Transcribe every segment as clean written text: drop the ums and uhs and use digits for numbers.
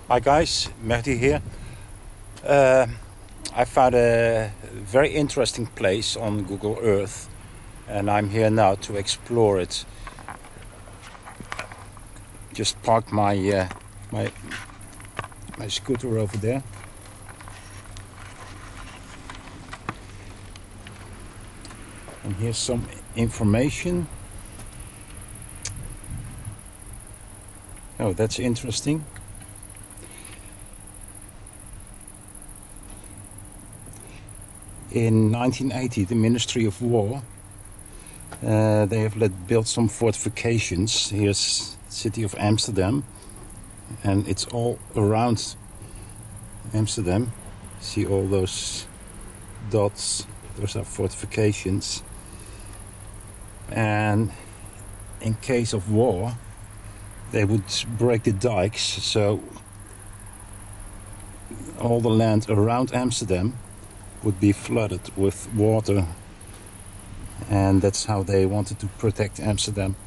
Hi guys, Mehdi here. Uh, I found a very interesting place on Google Earth and I'm here now to explore it. Just parked my scooter over there. And here's some information. Oh, that's interesting. In 1980, the Ministry of War, they have built some fortifications. Here's the city of Amsterdam, and it's all around Amsterdam. See all those dots? Those are fortifications. And in case of war, they would break the dikes, so all the land around Amsterdam would be flooded with water, and that's how they wanted to protect Amsterdam.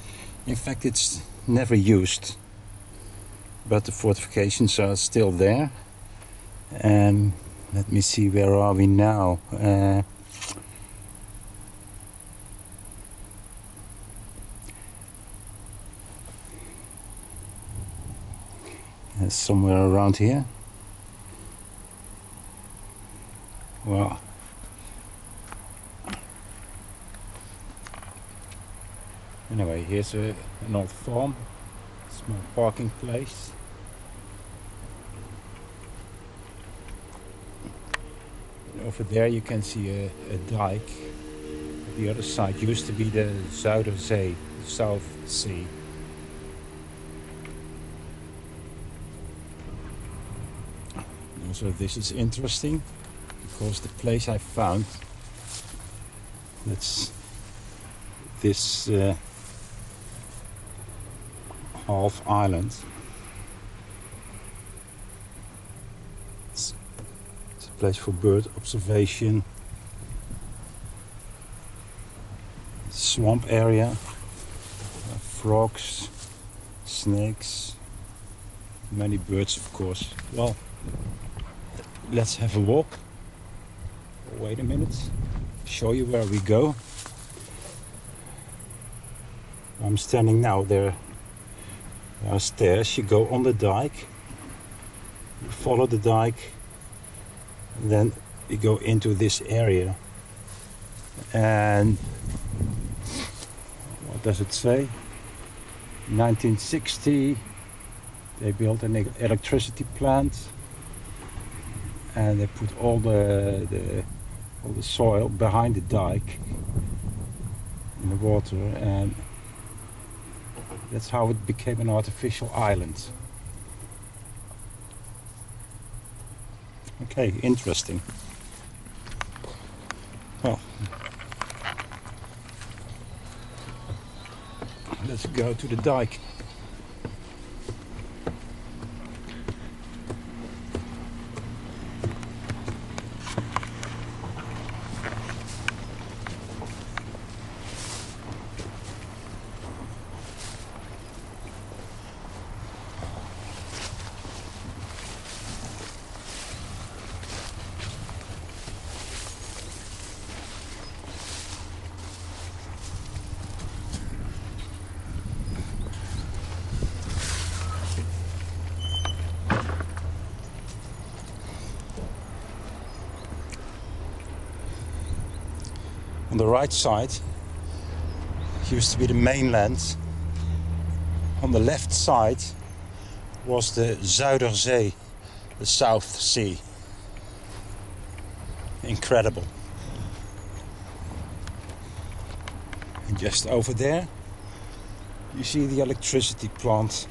In fact, it's never used, but the fortifications are still there. And let me see, where are we now? Somewhere around here. Well, anyway, here's an old farm, small parking place. And over there you can see a dike. The other side used to be the Zuiderzee, the South Sea. Also, this is interesting because the place I found, that's this half island. It's a place for bird observation. Swamp area, frogs, snakes, many birds of course. Well, let's have a walk. Wait a minute, show you where we go. I'm standing now there. There are stairs, you go on the dike, you follow the dike, and then you go into this area. And what does it say? 1960 they built an electricity plant, and they put all the soil behind the dike in the water, and that's how it became an artificial island. Okay, interesting. Well, let's go to the dike. On the right side used to be the mainland. On the left side was the Zuiderzee, the South Sea. Incredible. And just over there you see the electricity plant.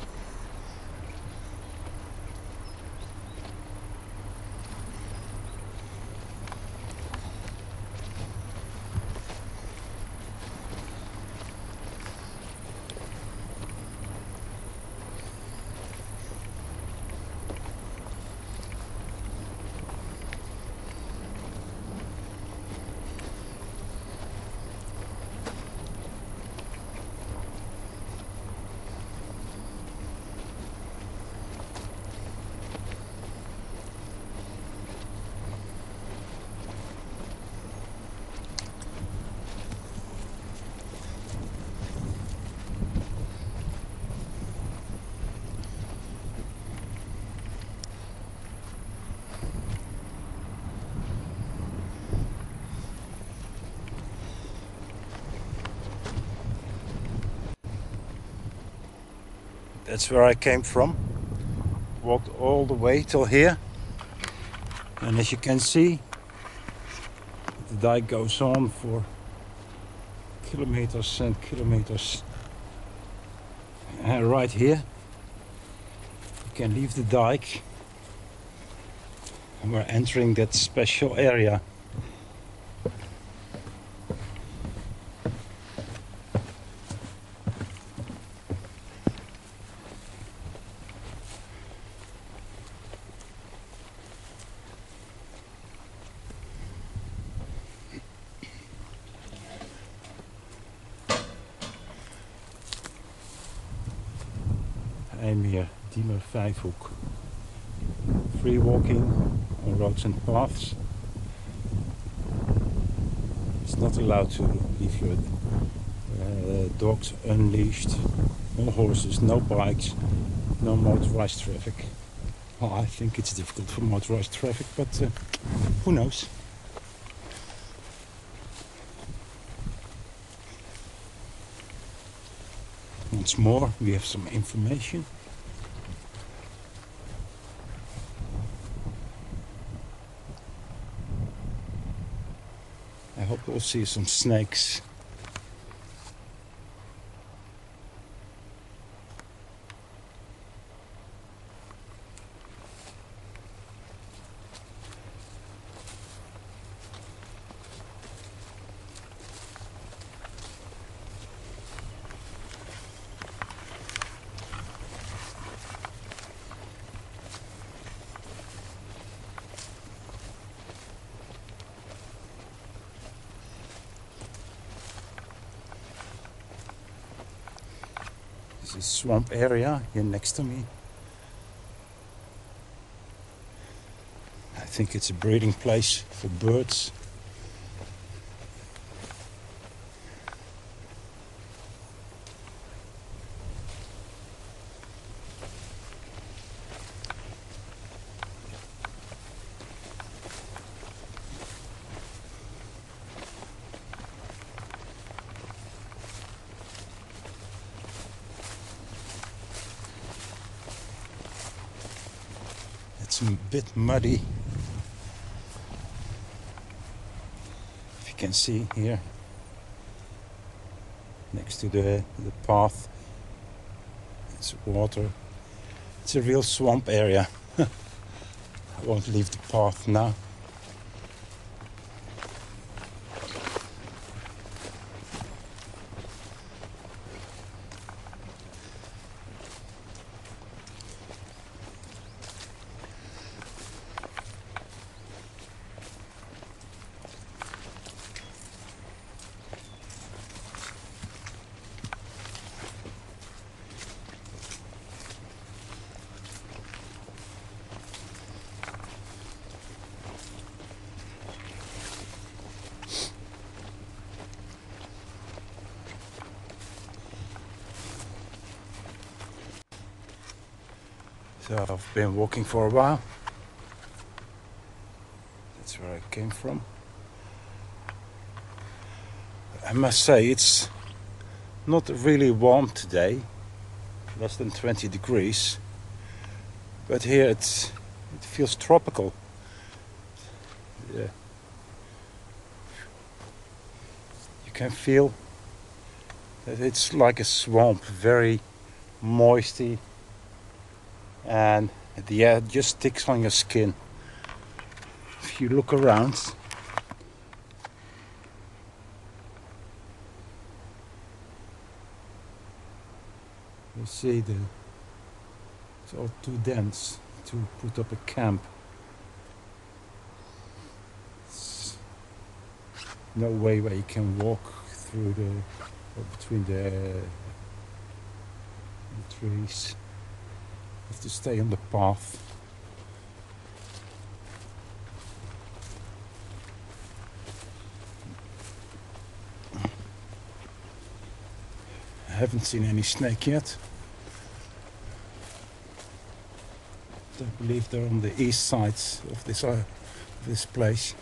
That's where I came from. Walked all the way till here. And as you can see, the dike goes on for kilometers and kilometers. And right here, you can leave the dike. And we're entering that special area. M.B.S.R. Diemer Vijfhoek. Free walking on roads and paths. It's not allowed to leave your dogs unleashed. No horses, no bikes, no motorized traffic. Well, I think it's difficult for motorized traffic, but who knows? Once more, we have some information. I hope we'll see some snakes. This is swamp area here next to me. I think it's a breeding place for birds. It's a bit muddy. If you can see here, next to the path, it's water. It's a real swamp area. I won't leave the path now. So I've been walking for a while. That's where I came from. I must say it's not really warm today, less than 20 degrees. But here it feels tropical. Yeah. You can feel that it's like a swamp, very moisty. And the air just sticks on your skin. If you look around, you see it's all too dense to put up a camp. It's no way where you can walk through or between the trees. You have to stay on the path. I haven't seen any snake yet. I believe they're on the east side of this place.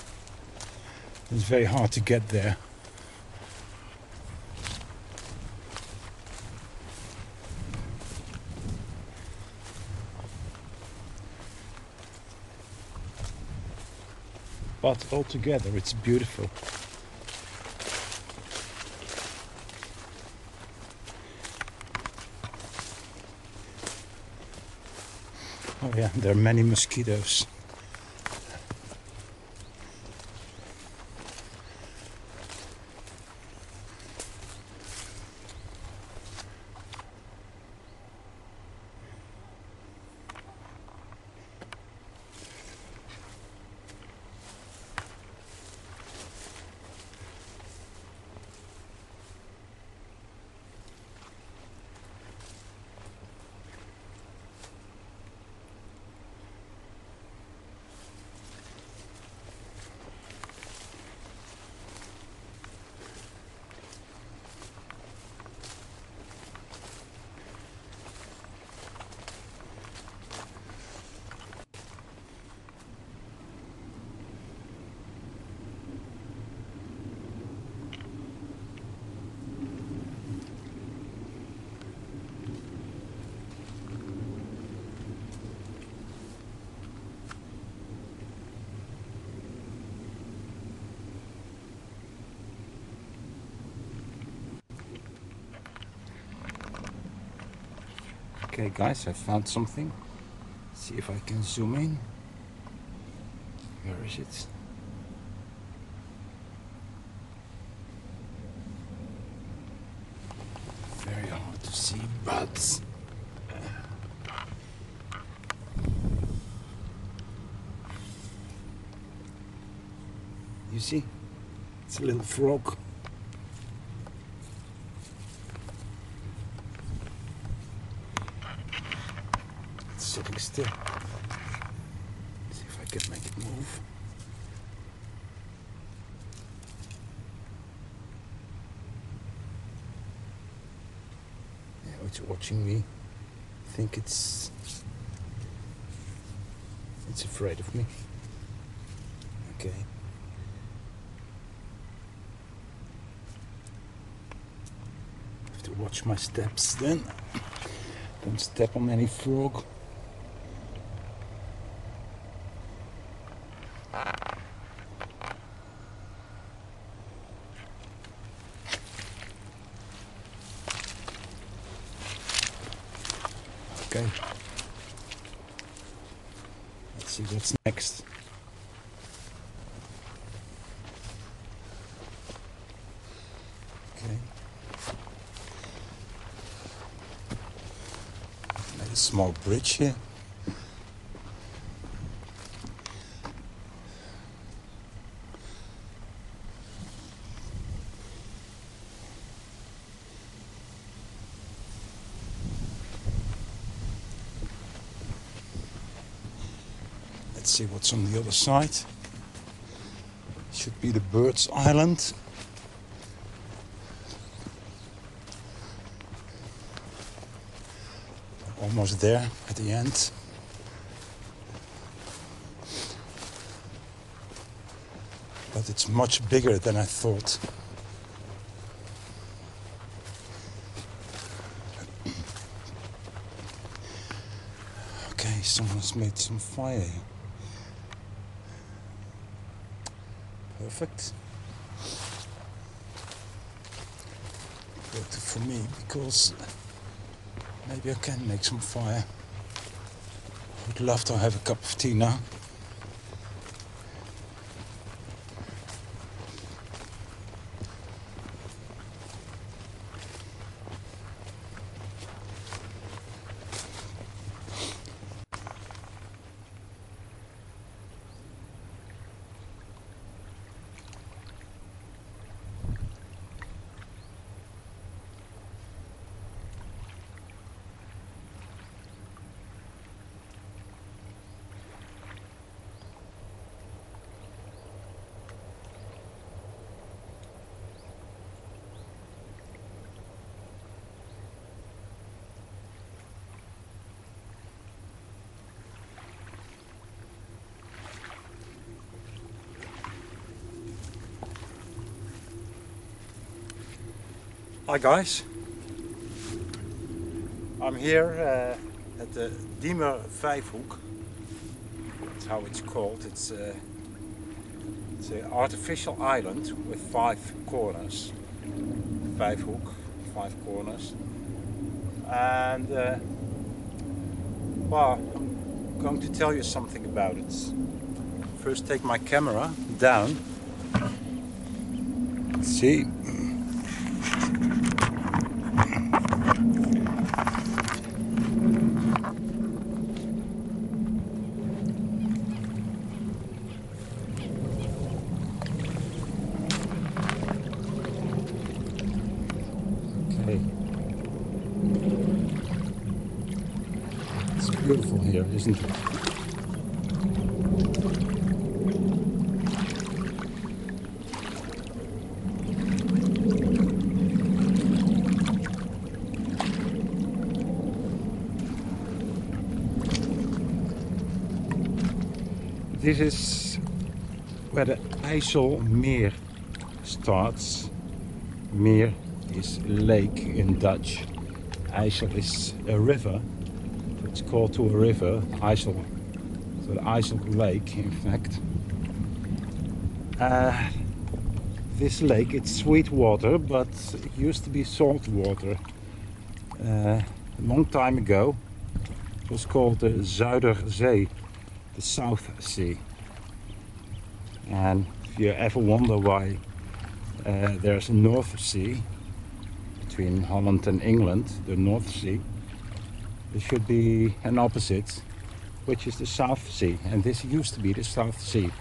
It's very hard to get there. but altogether it's beautiful. Oh yeah, there are many mosquitoes. Okay guys, I found something. See if I can zoom in. Where is it? Very hard to see, but you see, it's a little frog. It's sitting still. See if I can make it move. Yeah, it's watching me. I think it's afraid of me. Okay. Have to watch my steps then. Don't step on any frog. Okay. Let's see what's next. Okay. Made a small bridge here. Let's see what's on the other side. Should be the Birds Island. Almost there at the end. But it's much bigger than I thought. Okay, someone's made some fire. Perfect. Worked for me because maybe I can make some fire. I would love to have a cup of tea now. Hi guys, I'm here at the Diemer Vijfhoek. That's how it's called. It's It's an artificial island with 5 corners. Vijfhoek, 5 corners. And well, I'm going to tell you something about it. First take my camera down. See? Okay. It's beautiful here, isn't it? This is where the M.B.S.R starts. Meer is lake in Dutch. IJssel is a river. It's called to a river, IJssel. So the IJssel lake, in fact. This lake, it's sweet water, but it used to be salt water. A long time ago, it was called the Zuiderzee, the South Sea. And if you ever wonder why there's a North Sea between Holland and England, the North Sea, there should be an opposite, which is the South Sea, and this used to be the South Sea.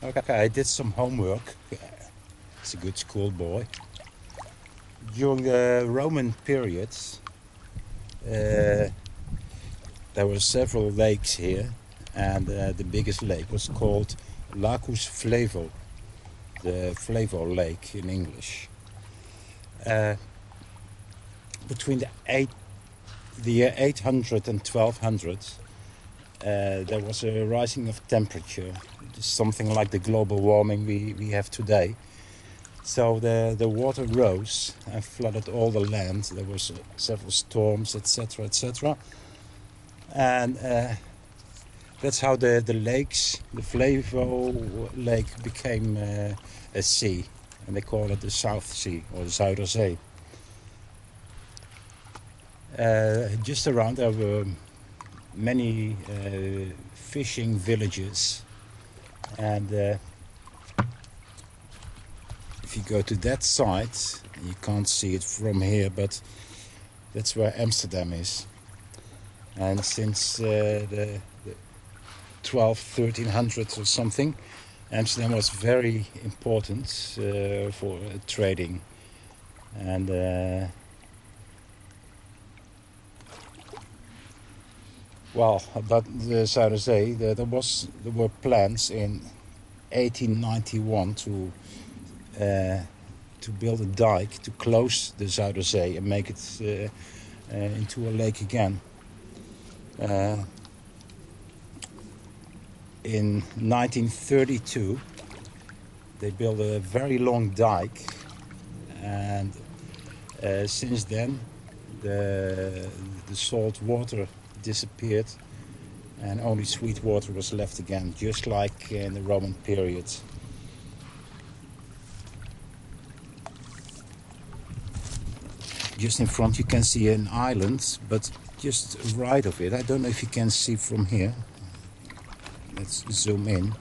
Okay, I did some homework. It's a good schoolboy. During the Roman periods, there were several lakes here, and the biggest lake was called Lacus Flevo, the Flevo Lake in English. Between the year 800 and 1200, there was a rising of temperature, something like the global warming we have today. So the water rose and flooded all the land. There was several storms, etc., etc. And that's how the lakes, the Flevo Lake became a sea. And they call it the South Sea or the Zuiderzee. Just around there were many fishing villages. And if you go to that side, you can't see it from here, but that's where Amsterdam is. And since the 1300s or something, Amsterdam was very important for trading. And well, about the Zuiderzee, there were plans in 1891 to build a dike to close the Zuiderzee and make it into a lake again. In 1932, they built a very long dike, and since then the salt water disappeared and only sweet water was left again, just like in the Roman period. Just in front you can see an island, but just right of it, I don't know if you can see from here. Let's zoom in.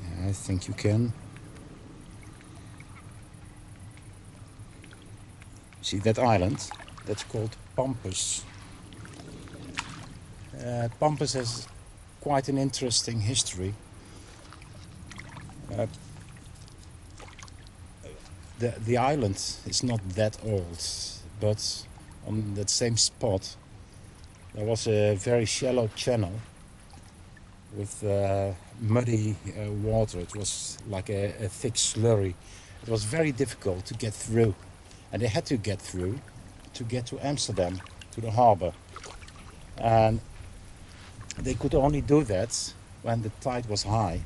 Yeah, I think you can. See that island? That's called Pampus. Pampus has quite an interesting history. The island is not that old, but on that same spot there was a very shallow channel with muddy water. It was like a thick slurry. It was very difficult to get through, and they had to get through to get to Amsterdam, to the harbor. And they could only do that when the tide was high.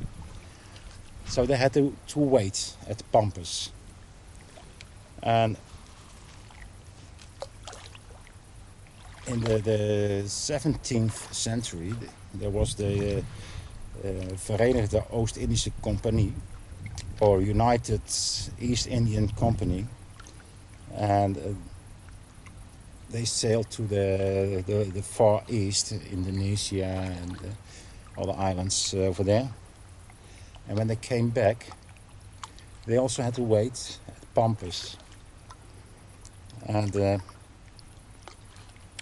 So they had to wait at Pampus. And in the 17th century, there was the Verenigde Oost-Indische Compagnie, or United East Indian Company, and they sailed to the Far East, Indonesia and all the islands over there. And when they came back, they also had to wait at Pampas. And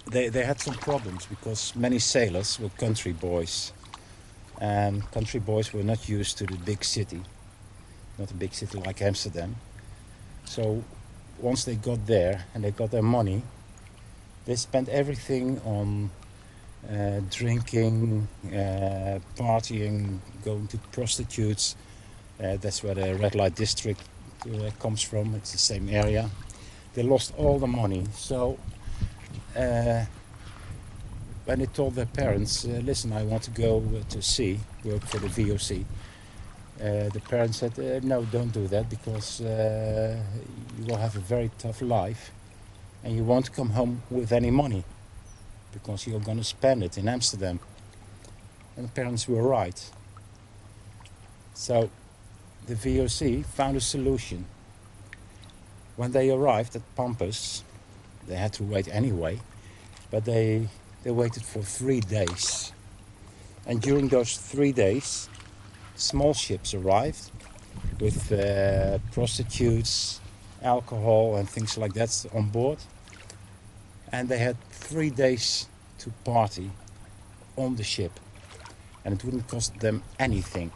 they had some problems because many sailors were country boys. And country boys were not used to the big city, not a big city like Amsterdam. So once they got there and they got their money, they spent everything on drinking, partying, going to prostitutes. That's where the red light district comes from. It's the same area. They lost all the money. So when they told their parents, listen, I want to go to sea, work for the VOC, the parents said, no, don't do that, because you will have a very tough life and you won't come home with any money because you're going to spend it in Amsterdam. And the parents were right. So the VOC found a solution. When they arrived at Pampas, they had to wait anyway, but they waited for 3 days. And during those 3 days, small ships arrived with prostitutes, alcohol and things like that on board. And they had 3 days to party on the ship. And it wouldn't cost them anything.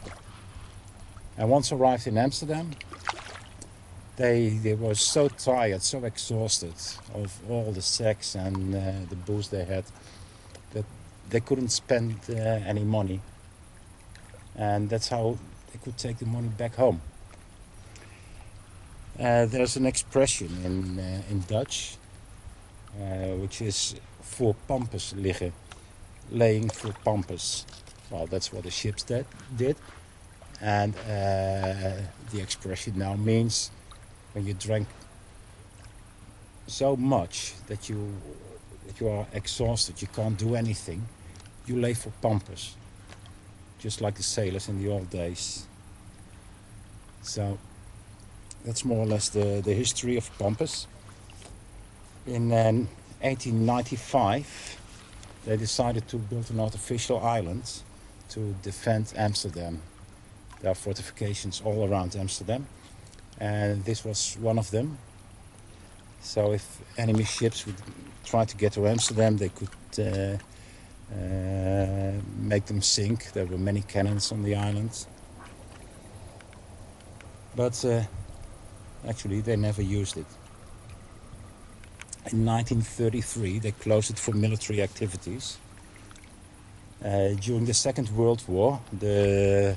And once arrived in Amsterdam, they were so tired, so exhausted of all the sex and the booze they had, that they couldn't spend any money. And that's how they could take the money back home. There's an expression in Dutch, which is voor Pampas liggen, laying for Pampas. Well, that's what the ships did. And the expression now means when you drank so much that you are exhausted, you can't do anything, you lay for Pampas, just like the sailors in the old days. So that's more or less the history of Pampas. In 1895, they decided to build an artificial island to defend Amsterdam. There are fortifications all around Amsterdam, and this was one of them. So if enemy ships would try to get to Amsterdam, they could make them sink. There were many cannons on the island. But actually they never used it. In 1933 they closed it for military activities. During the Second World War, the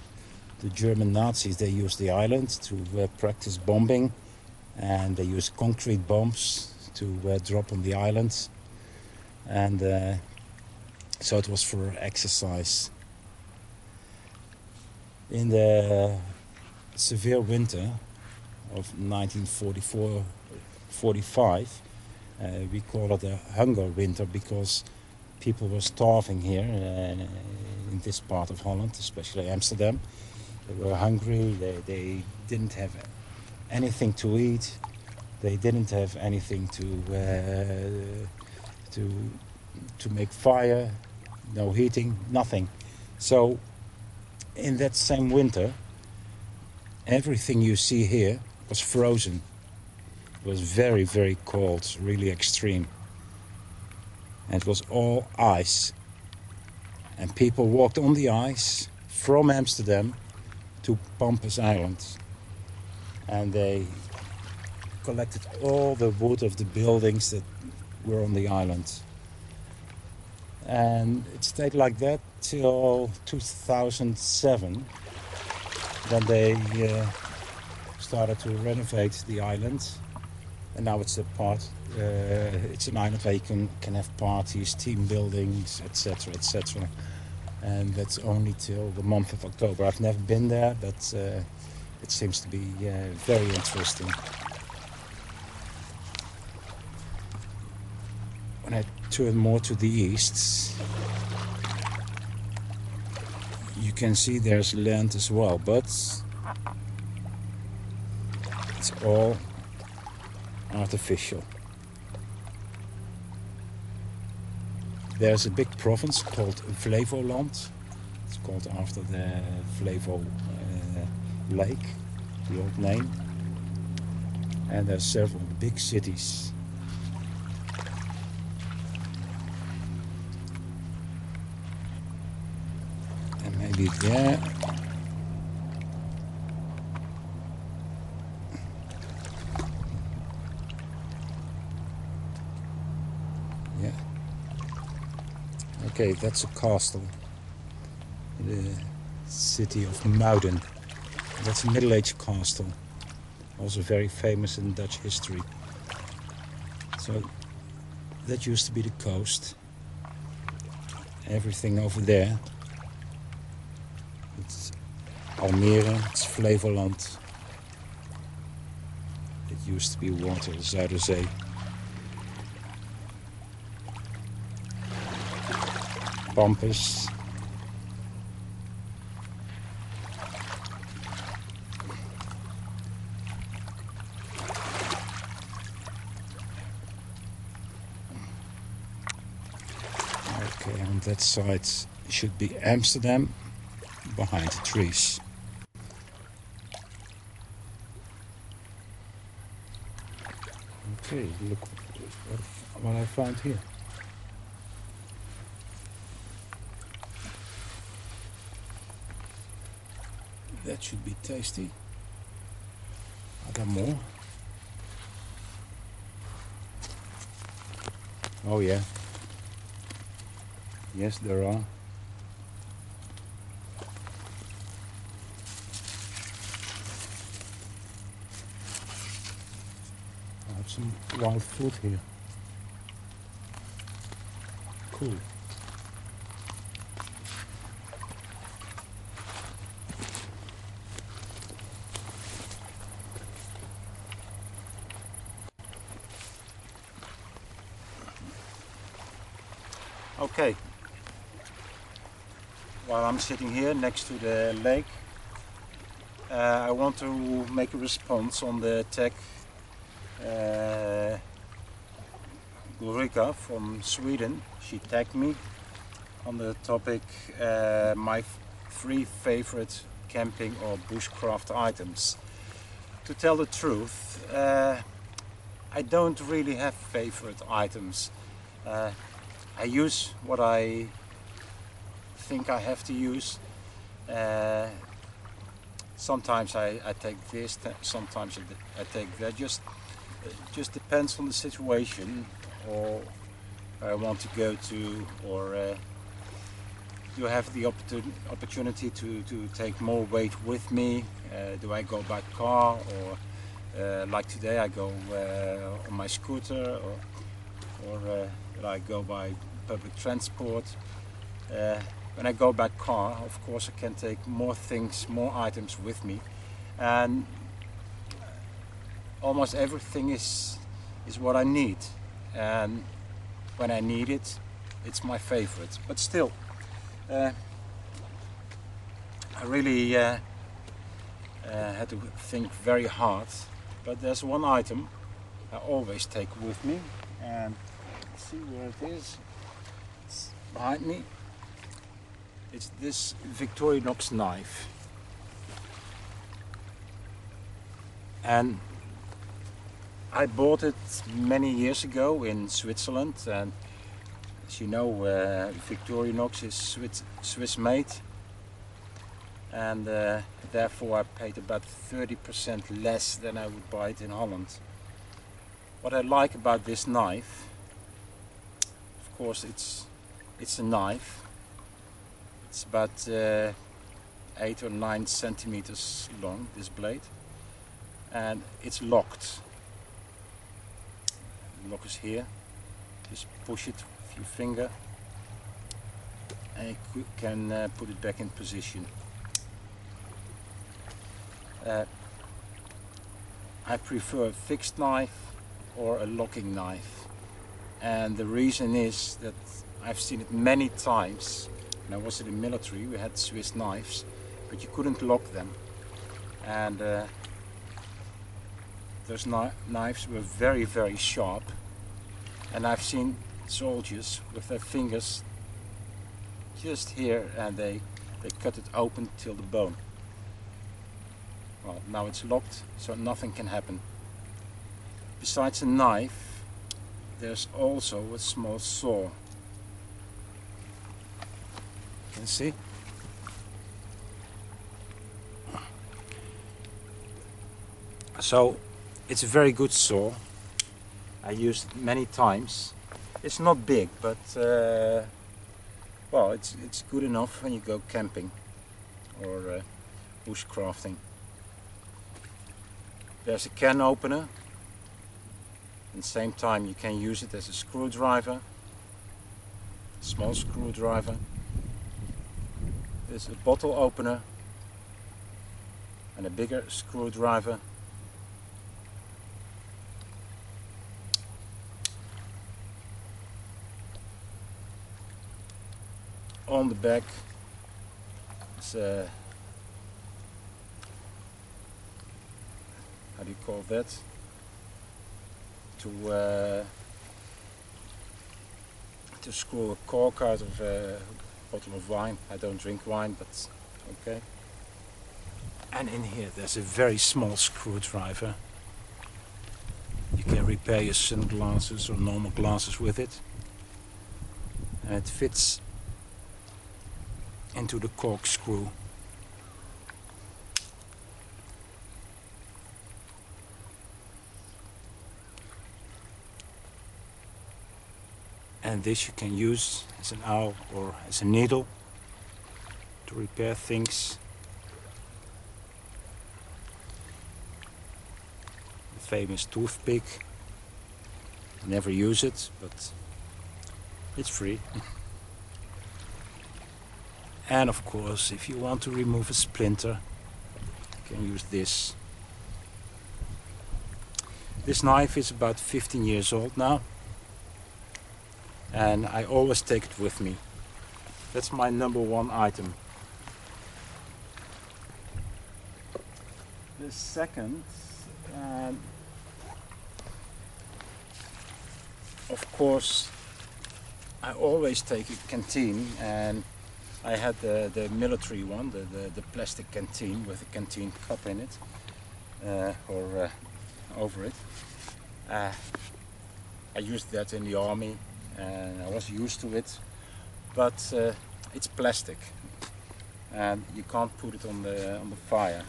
German Nazis, they used the island to practice bombing, and they used concrete bombs to drop on the island, and so it was for exercise. In the severe winter of 1944-45, we call it a hunger winter because people were starving here in this part of Holland, especially Amsterdam. They were hungry, they didn't have anything to eat, they didn't have anything to make fire, no heating, nothing. So in that same winter, everything you see here was frozen. It was very, very cold, really extreme. And it was all ice. And people walked on the ice from Amsterdam to Pampas Island. And they collected all the wood of the buildings that were on the island. And it stayed like that till 2007. Then they started to renovate the island. And now it's it's an island where you can have parties, team buildings, etc., etc. And that's only till the month of October. I've never been there, but it seems to be very interesting. when I turn more to the east, you can see there's land as well, but it's all artificial. There's a big province called Flevoland. It's called after the Flevo lake, the old name. And there's several big cities. And maybe there. Yeah. Okay, that's a castle. The city of Muiden. That's a middle-aged castle. Also very famous in Dutch history. So that used to be the coast. Everything over there. It's Almere, it's Flevoland. It used to be water, Zuiderzee. Pampus. Okay, on that side should be Amsterdam, behind the trees. Okay, look what I found here. That should be tasty. Are there more? Oh yeah. Yes, there are. I have some wild fruit here. Cool. Okay, while I'm sitting here next to the lake, I want to make a response on the tag Ulrika from Sweden. She tagged me on the topic my 3 favorite camping or bushcraft items. To tell the truth, I don't really have favorite items. I use what I think I have to use. Sometimes I take this, sometimes I take that. Just depends on the situation, or where I want to go to, or do I have the opportunity to take more weight with me? Do I go by car, or like today I go on my scooter, or will I go by public transport? When I go by car, of course I can take more things, more items with me, and almost everything is what I need, and when I need it, it's my favorite. But still, I really had to think very hard, but there's one item I always take with me, and let's see where it is. It's behind me. It's this Victorinox knife, and I bought it many years ago in Switzerland, and as you know, Victorinox is Swiss made, and therefore I paid about 30% less than I would buy it in Holland. What I like about this knife, of course, it's a knife. It's about 8 or 9 centimeters long, this blade, and it's locked. The lock is here. Just push it with your finger, and you can put it back in position. I prefer a fixed knife or a locking knife, and the reason is that I've seen it many times. When I was in the military, we had Swiss knives, but you couldn't lock them, and those knives were very, very sharp, and I've seen soldiers with their fingers just here, and they cut it open till the bone. Well, now it's locked, so nothing can happen. Besides a knife, there's also a small saw. You can see. So it's a very good saw. I used it many times. It's not big, but well, it's good enough when you go camping or bushcrafting. There's a can opener. At the same time, you can use it as a screwdriver, small screwdriver. There's a bottle opener and a bigger screwdriver. On the back is how do you call that? To screw a cork out of a bottle of wine. I don't drink wine, but okay. And in here there's a very small screwdriver. You can repair your sunglasses or normal glasses with it. And it fits into the corkscrew. And this you can use as an awl or as a needle to repair things. The famous toothpick. Never use it, but it's free. And of course, if you want to remove a splinter, you can use this. This knife is about 15 years old now, and I always take it with me. That's my #1 item. The second, of course, I always take a canteen, and I had the military one, the plastic canteen with a canteen cup in it, or over it. I used that in the army, and I was used to it, but it's plastic, and you can't put it on the fire.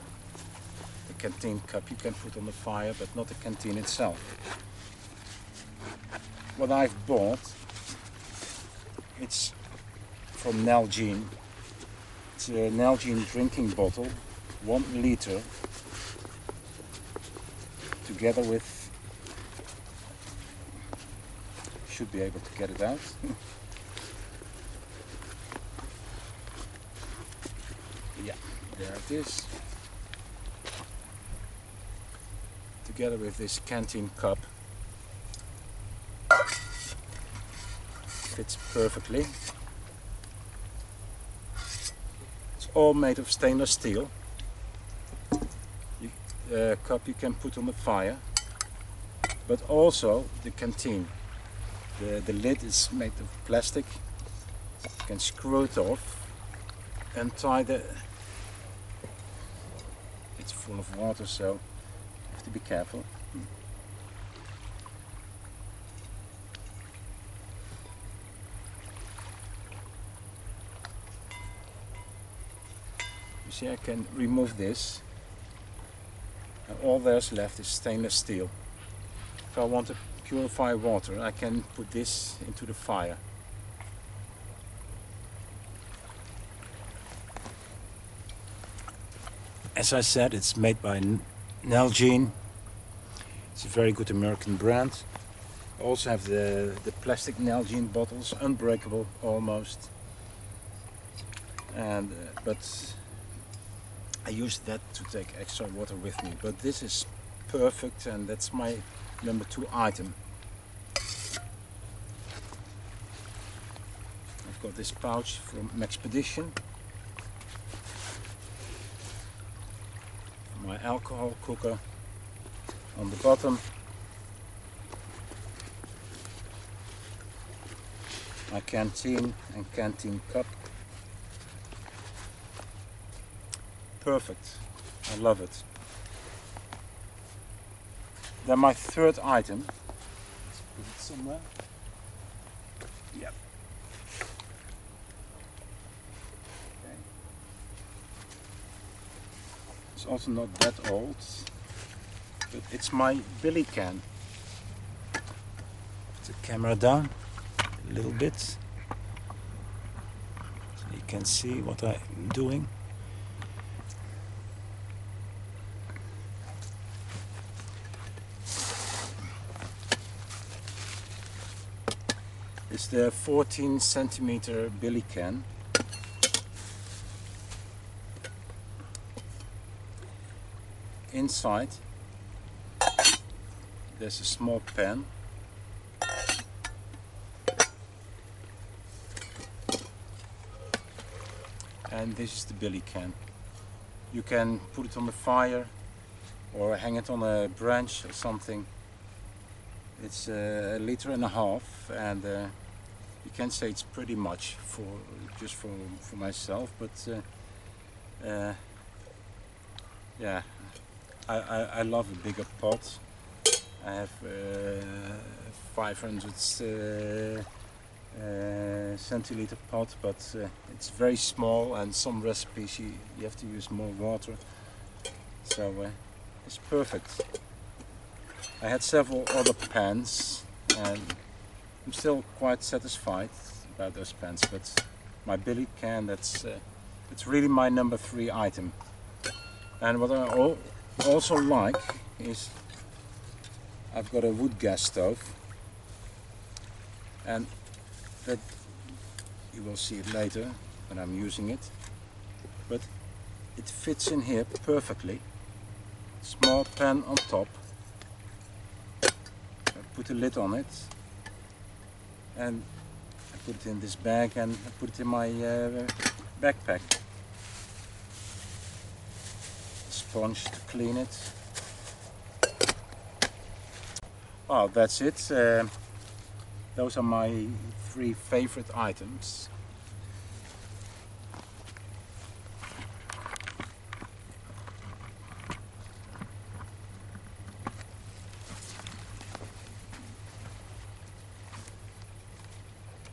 The canteen cup you can put on the fire, but not the canteen itself. What I've bought, it's from Nalgene. It's a Nalgene drinking bottle, 1 liter, together with, should be able to get it out. Yeah, there it is. Together with this canteen cup. Fits perfectly. It's all made of stainless steel. The cup you can put on the fire, but also the canteen. The lid is made of plastic. You can screw it off and tie the... It's full of water, so you have to be careful. You see, I can remove this, and all there's left is stainless steel. If I want to purify water, I can put this into the fire. As I said, it's made by Nalgene. It's a very good American brand. I also have the plastic Nalgene bottles, unbreakable almost. And but I use that to take extra water with me. But this is perfect, and that's my #2 item. got this pouch from M.B.S.R. My alcohol cooker on the bottom. My canteen and canteen cup. Perfect. I love it. Then my third item. Let's put it somewhere. Yep. Okay. It's also not that old, but it's my billy can. Put the camera down a little bit so you can see what I'm doing. It's the 14 centimeter billy can. Inside there's a small pan. And this is the billy can. You can put it on the fire or hang it on a branch or something. It's a liter and a half, and you can say it's pretty much just for myself, but yeah, I love a bigger pot. I have 500 centiliter pot, but it's very small, and some recipes you have to use more water, so it's perfect. I had several other pans and I'm still quite satisfied about those pans, but my billy can, it's really my number 3 item. And what I also like is I've got a wood gas stove, and that you will see it later when I'm using it, but it fits in here perfectly. Small pan on top. Put a lid on it, and I put it in this bag, and I put it in my backpack. Sponge to clean it. Well, that's it. Those are my 3 favorite items.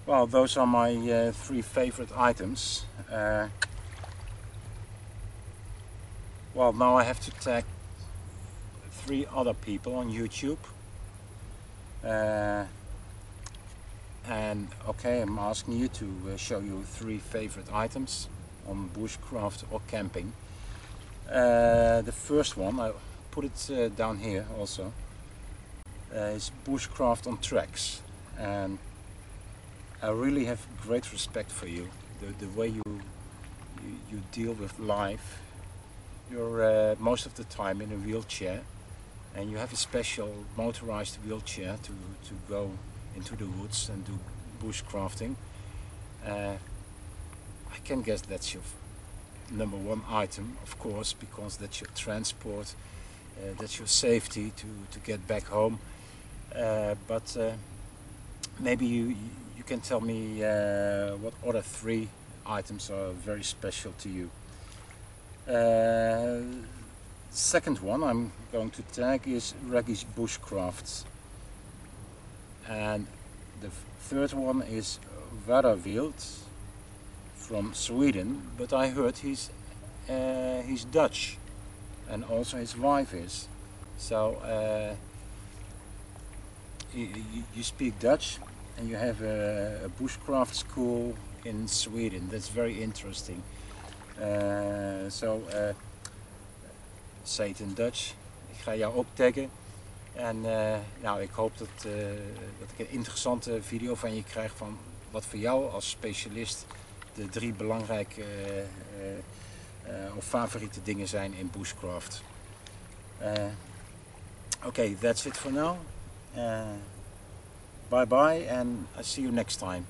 Well, those are my 3 favorite items. Well, now I have to tag 3 other people on YouTube. And okay, I'm asking you to show you 3 favorite items on bushcraft or camping. The first one, I put it down here also, is bushcraft on tracks. And I really have great respect for you, the way you deal with life. You're most of the time in a wheelchair, and you have a special motorized wheelchair to go into the woods and do bushcrafting. I can guess that's your number 1 item, of course, because that's your transport, that's your safety to get back home. But maybe you can tell me what other 3 items are very special to you. Second one I'm going to tag is Regis Bushcraft, and the third one is Varawild from Sweden, but I heard he's Dutch, and also his wife is. So you speak Dutch, and you have a bushcraft school in Sweden. That's very interesting. Say it in Dutch. Ik ga jou ook taggen. En nou, ik hoop dat ik een interessante video van je krijg van wat voor jou als specialist de 3 belangrijke of favoriete dingen zijn in bushcraft. Okay, that's it for now. Bye bye, and I see you next time.